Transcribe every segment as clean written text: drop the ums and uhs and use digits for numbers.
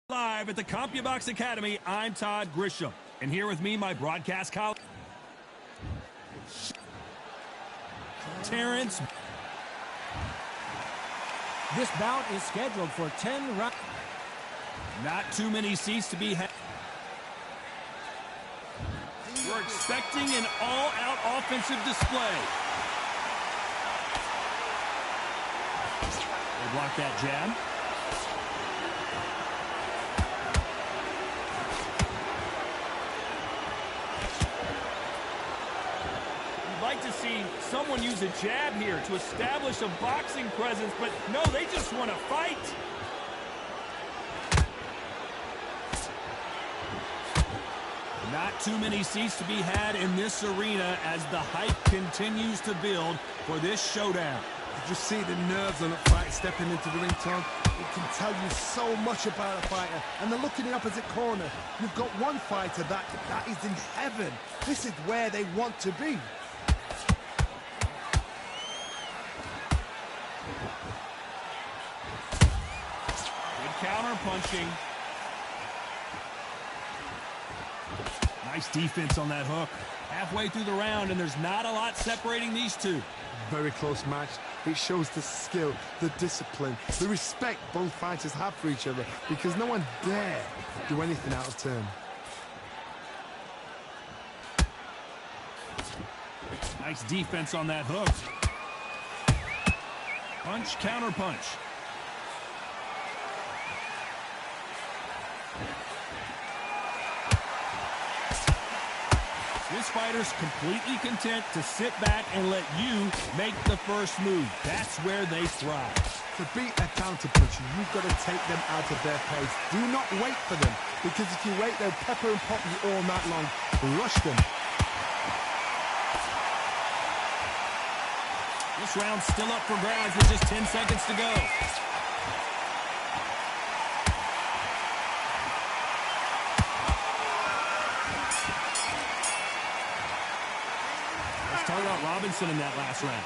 Live at the CompuBox Academy, I'm Todd Grisham. And here with me, my broadcast colleague, Terrence. This bout is scheduled for 10 rounds. Not too many seats to be had. We're expecting an all-out offensive display. They block that jab. Like to see someone use a jab here to establish a boxing presence, but no, they just want to fight. Not too many seats to be had in this arena as the hype continues to build for this showdown. You just see the nerves on a fight stepping into the ring, Tom. It can tell you so much about a fighter. And then look in the opposite corner. You've got one fighter that is in heaven. This is where they want to be. Counter punching. Nice defense on that hook. Halfway through the round, and there's not a lot separating these two. Very close match. It shows the skill, the discipline, the respect both fighters have for each other, because no one dare do anything out of turn. Nice defense on that hook. Punch, counter punch. This fighter's completely content to sit back and let you make the first move. That's where they thrive. To beat a counter-puncher, you've got to take them out of their pace. Do not wait for them, because if you wait, they'll pepper and pop you all night long. Rush them. This round's still up for grabs with just 10 seconds to go. Talk about Robinson in that last round.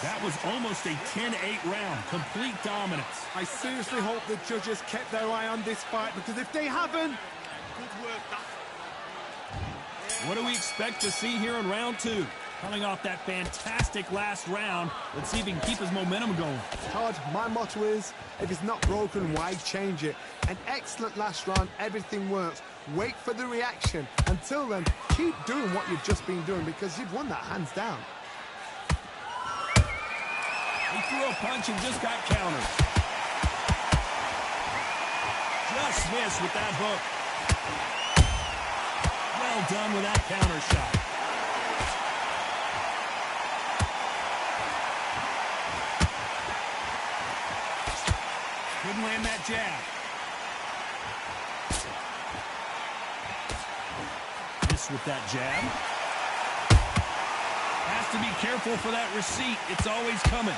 That was almost a 10-8 round. Complete dominance. I seriously hope the judges kept their eye on this fight, because if they haven't... What do we expect to see here in round two? Coming off that fantastic last round, let's see if he can keep his momentum going. Todd, my motto is, if it's not broken, why change it? An excellent last round, everything works. Wait for the reaction. Until then, keep doing what you've just been doing, because you've won that hands down. He threw a punch and just got countered. Just missed with that hook. Well done with that counter shot. Couldn't land that jab. With that jab. Has to be careful for that receipt. It's always coming.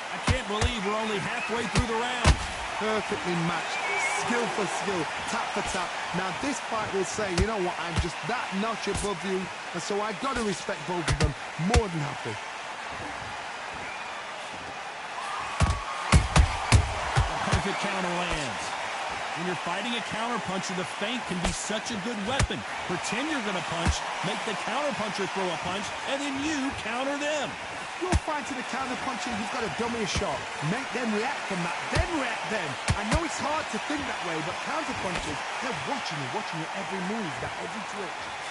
I can't believe we're only halfway through the round. Perfectly matched. Skill for skill. Tap for tap. Now this fight will say, you know what, I'm just that notch above you, and so I've got to respect both of them. More than happy. Counter lands. When you're fighting a counter puncher, the feint can be such a good weapon. Pretend you're going to punch, make the counter puncher throw a punch, and then you counter them. You're fighting a counter puncher, you've got to dummy a shot. Make them react from that, then react them. I know it's hard to think that way, but counter punchers, they're watching your every move, that every twitch.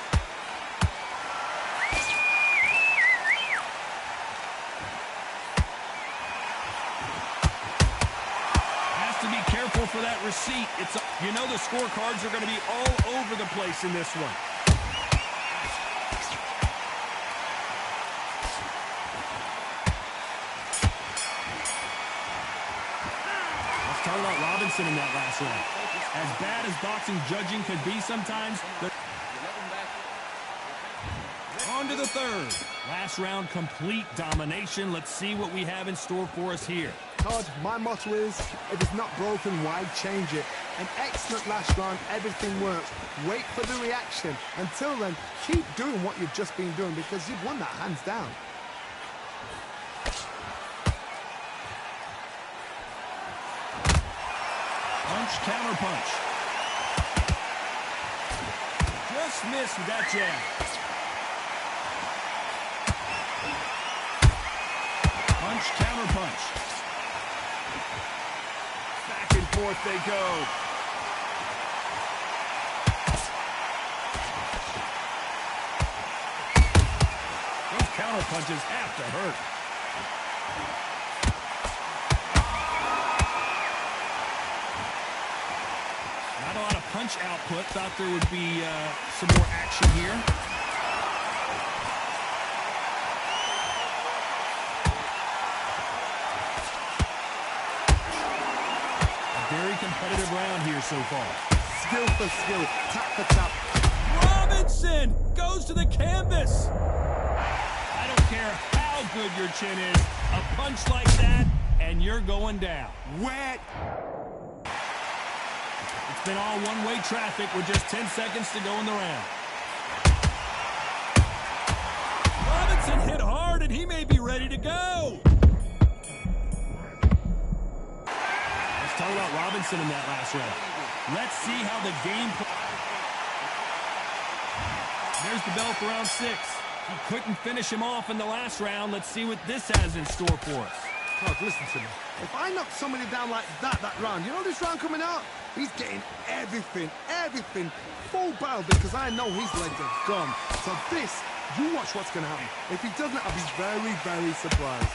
Careful for that receipt. You know the scorecards are going to be all over the place in this one. Let's talk about Robinson in that last round. As bad as boxing judging can be sometimes, on to the third. Last round, complete domination. Let's see what we have in store for us here. Todd, my motto is, if it's not broken, why change it? An excellent last round, everything works. Wait for the reaction. Until then, keep doing what you've just been doing because you've won that hands down. Punch, counter punch. Just missed with that jab. Punch, counter punch. Back and forth they go. Those counter punches have to hurt. Not a lot of punch output. Thought there would be some more action here. Very competitive round here so far. Skill for skill, tap for tap. Robinson goes to the canvas. I don't care how good your chin is. A punch like that, and you're going down. Wet. It's been all one-way traffic with just 10 seconds to go in the round. Robinson hit hard, and he may be ready to go. Talk about Robinson in that last round. Let's see how the game plays. There's the bell for round 6. He couldn't finish him off in the last round. Let's see what this has in store for us. Todd, listen to me. If I knock somebody down like that round, you know this round coming out? He's getting everything, full barrel because I know his legs are gone. So this, you watch what's going to happen. If he doesn't, I'll be very, very surprised.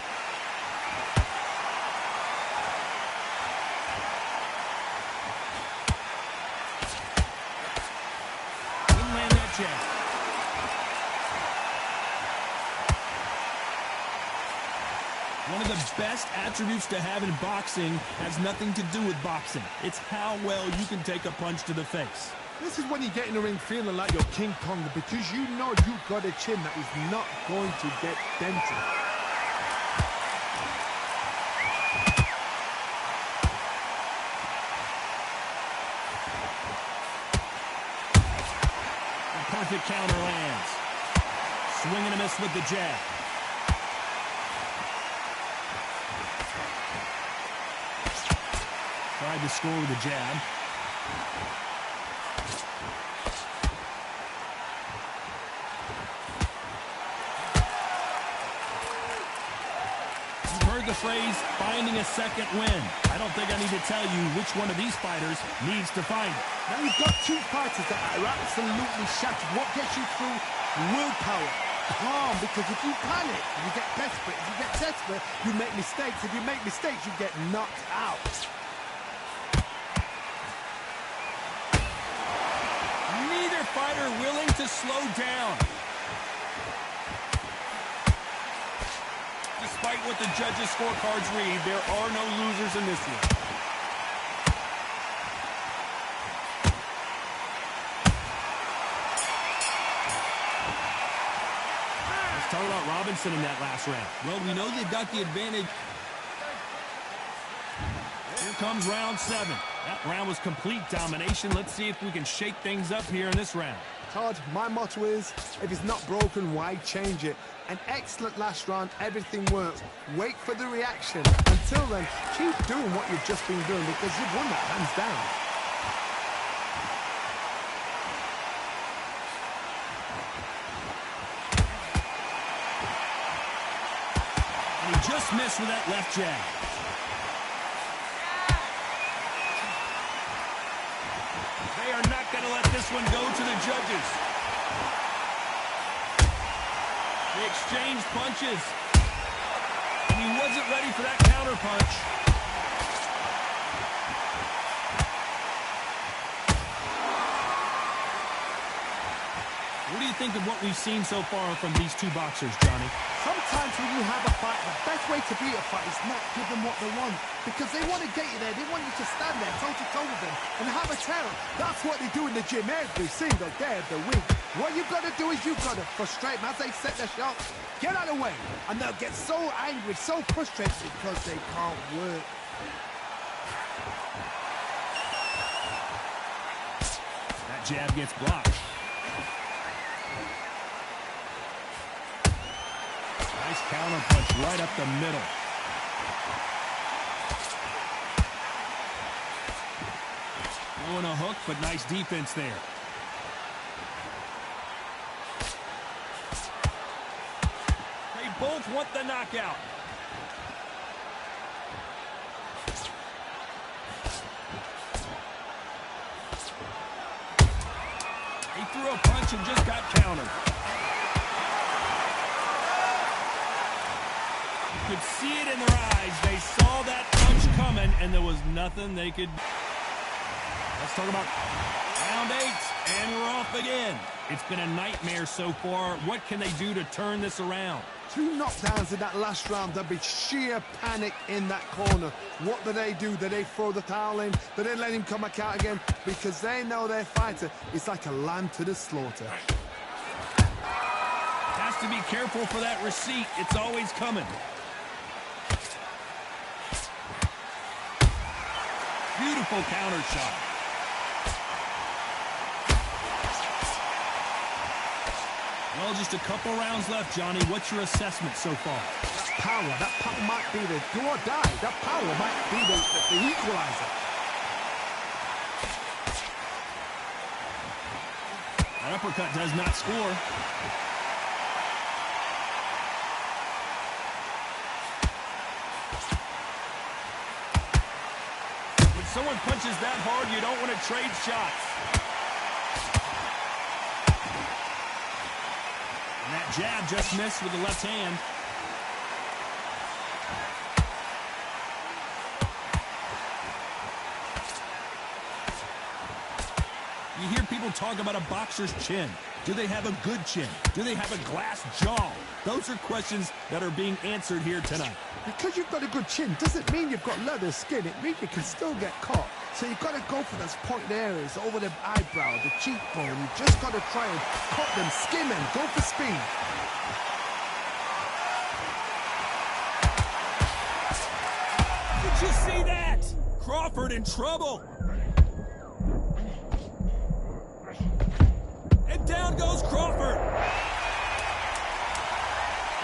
One of the best attributes to have in boxing has nothing to do with boxing. It's how well you can take a punch to the face. This is when you get in the ring feeling like you're King Kong because you know you've got a chin that is not going to get dented. Perfect counter lands. Swing and a miss with the jab. Tried to score with a jab. You've heard the phrase, finding a second win. I don't think I need to tell you which one of these fighters needs to find it. Now you've got two fighters that are absolutely shattered. What gets you through? Willpower. Calm, because if you panic, you get desperate. If you get desperate, you make mistakes. If you make mistakes, you get knocked out. Neither fighter willing to slow down. Despite what the judges' scorecards read, there are no losers in this one. Talk about Robinson in that last round. Well, we know they've got the advantage. Here comes round 7. That round was complete domination. Let's see if we can shake things up here in this round. Todd, my motto is, if it's not broken, why change it? An excellent last round, everything works. Wait for the reaction. Until then, keep doing what you've just been doing because you've won that hands down. He just missed with that left jab. They are not going to let this one go to the judges. They exchanged punches. And he wasn't ready for that counter punch. What do you think of what we've seen so far from these two boxers, Johnny? Sometimes when you have a fight, the best way to beat a fight is not give them what they want. Because they want to get you there. They want you to stand there toe-to-toe with them and have a tell. That's what they do in the gym every single day of the week. What you've got to do is you've got to frustrate them as they set their shots. Get out of the way. And they'll get so angry, so frustrated because they can't work. That jab gets blocked. Nice counter punch right up the middle. Throwing a hook, but nice defense there. They both want the knockout. He threw a punch and just got countered. You could see it in their eyes. They saw that punch coming, and there was nothing they could. Let's talk about round 8, and we're off again. It's been a nightmare so far. What can they do to turn this around? 2 knockdowns in that last round. There'll be sheer panic in that corner. What do? Do they throw the towel in? Do they let him come back out again? Because they know their fighter is like a lamb to the slaughter. Has to be careful for that receipt. It's always coming. Beautiful counter shot. Well, just a couple rounds left, Johnny. What's your assessment so far? That power might be the do or die. That power might be the equalizer. That uppercut does not score. When someone punches that hard, you don't want to trade shots. And that jab just missed with the left hand. You hear people talk about a boxer's chin. Do they have a good chin? Do they have a glass jaw? Those are questions that are being answered here tonight. Because you've got a good chin doesn't mean you've got leather skin. It means you can still get caught. So you've got to go for those pointed areas over the eyebrow, the cheekbone. You've just got to try and cut them, skim them, go for speed. Did you see that? Crawford in trouble. And down goes Crawford.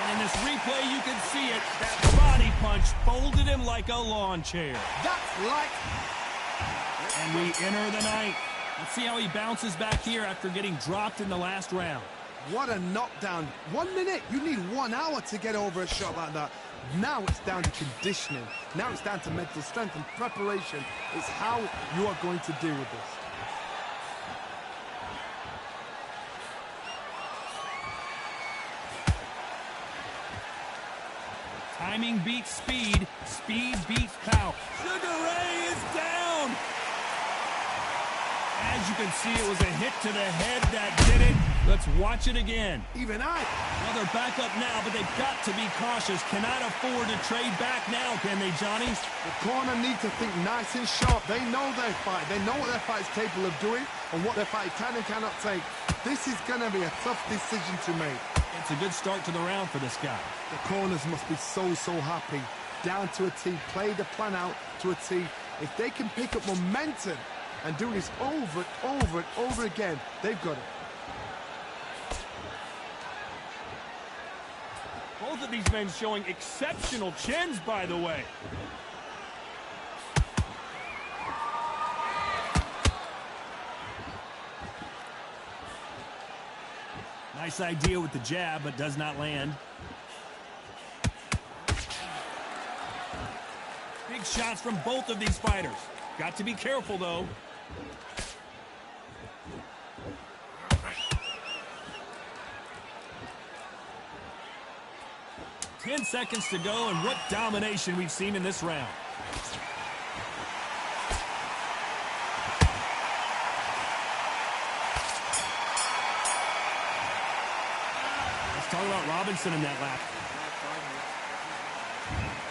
And in this replay, you can see it. That body punch folded him like a lawn chair. That's like... And we enter the 9th. Let's see how he bounces back here after getting dropped in the last round. What a knockdown. 1 minute. You need 1 hour to get over a shot like that. Now it's down to conditioning. Now it's down to mental strength and preparation. It's how you are going to deal with this. Timing beats speed. Speed beats power. Sugar Ray is down. As you can see, it was a hit to the head that did it. Let's watch it again. Even Well, they're back up now, but they've got to be cautious. Cannot afford to trade back now, can they, Johnny? The corner need to think nice and sharp. They know their fight. They know what their fight is capable of doing and what their fight can and cannot take. This is going to be a tough decision to make. It's a good start to the round for this guy. The corners must be so happy. Down to a T. Play the plan out to a T. If they can pick up momentum and do this over and over and over again, they've got it. Both of these men showing exceptional chins, by the way. Nice idea with the jab, but does not land. Big shots from both of these fighters. Got to be careful, though. Ten seconds to go, and what domination we've seen in this round. How about Robinson in that lap?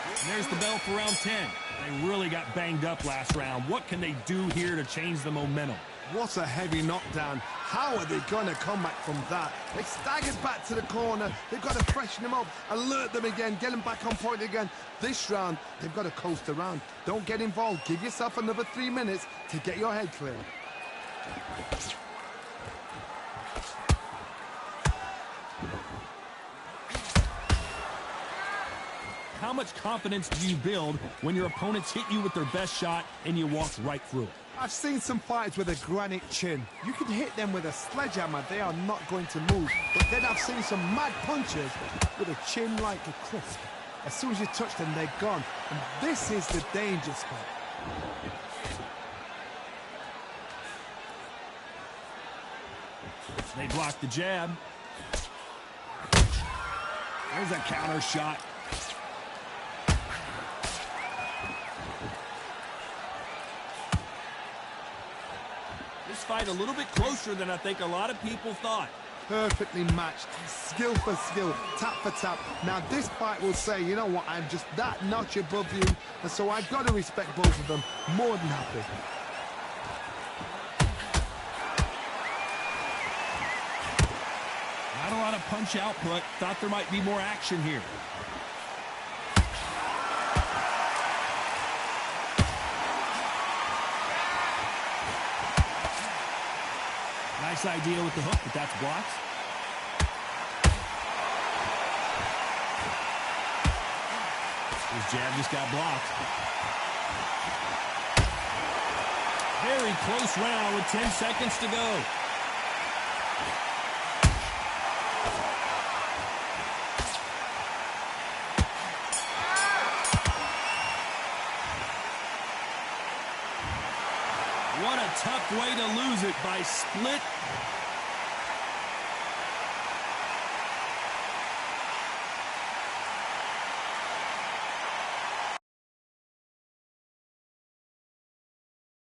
And there's the bell for round 10. They really got banged up last round. What can they do here to change the momentum? What a heavy knockdown. How are they going to come back from that? They staggered back to the corner. They've got to freshen them up, alert them again, get them back on point again. This round, they've got to coast around. Don't get involved. Give yourself another 3 minutes to get your head clear. How much confidence do you build when your opponents hit you with their best shot and you walk right through it? I've seen some fighters with a granite chin. You can hit them with a sledgehammer, they are not going to move. But then I've seen some mad punchers with a chin like a crisp. As soon as you touch them, they're gone. And this is the danger spot. They block the jab. There's a counter shot. This fight a little bit closer than I think a lot of people thought. Perfectly matched, skill for skill, tap for tap. Now this fight will say, you know what, I'm just that notch above you, and so I've got to respect both of them. More than happy. Not a lot of punch output. Thought there might be more action here. Nice idea with the hook, but that's blocked. His jab just got blocked. Very close round with 10 seconds to go. What a tough way to lose it by split